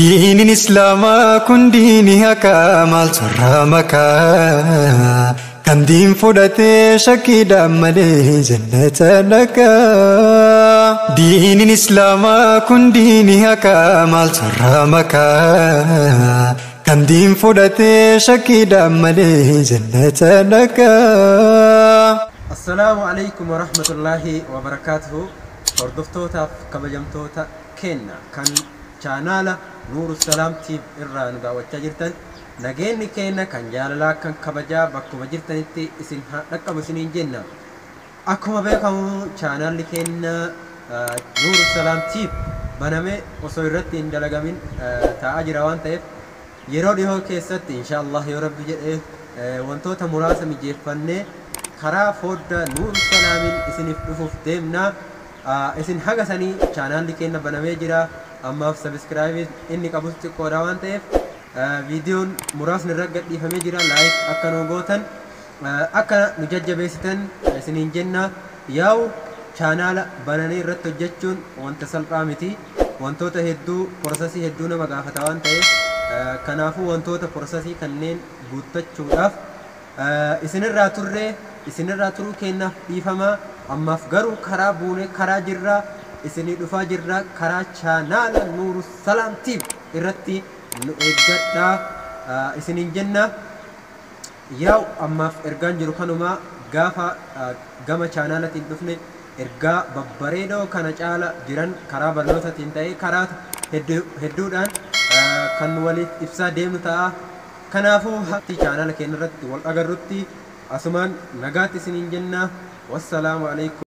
دين الإسلام كن ديني كمال سرامك كم دين فدتي شكيد ملي جنة لك دين الإسلام كن ديني كمال سرامك كم دين فدتي شكيد ملي جنة لك. السلام عليكم ورحمة الله وبركاته. hordoftoota kabajamtoota kenna kan chaanaala Nuuru Salaam TV irraa nu daawwachaa jirtan nageenyi kenna kan jaalalaa kan kabajaa bakkuma jirtanitti isin dhaqqabu isiniin jenna. Akkuma beekamu chaanaalli kenna Nuuru Salaam TV baname osoo irratti hin dalagamin taa'aa jira waan ta'eef yeroo dhiyoo keessatti inshallah yoo rabbi jedhee wantoota muraasa mijeeffannee karaa foddaa Nuuru Salaamin isiniif dhufuuf deemna. isin haga sanii chaanaalli kenna banamee jira ammaaf subscribe inni qabus xiqqoodha waan ta'eef viidiyoon muraasni irra gadhiifamee jira like akka nu gootan akka nu jajjabeessitan isiniin jenna. yaa'u chaanaala bananii irratti hojjechuun wanta salphaa miti, wantoota hedduu prosesii hedduu nama gaafata waan ta'eef kanaafuu wantoota prosesii kanneen guuttachuudhaaf isinirraa turuu kennaaf dhiifama. ammaaf garuu karaa buune karaa jirra isinii dhufaa jirra karaa chaanaala Nuuru Salaam TV irratti nu eeggadhaa isiniin jenna. yaa'u ammaaf ergaan jiru kanuma gaafa gama chaanaalatiin dhufne ergaa babbareedoo kana caala jiran karaa barnootaatiin ta'ee karaa hedduudhaan kan waliif ibsaa deemnu ta'a. kanaafuu hatti chaanaala keenya irratti wal agarrutti asumaan nagaatti isiniin jenna. والسلام عليكم.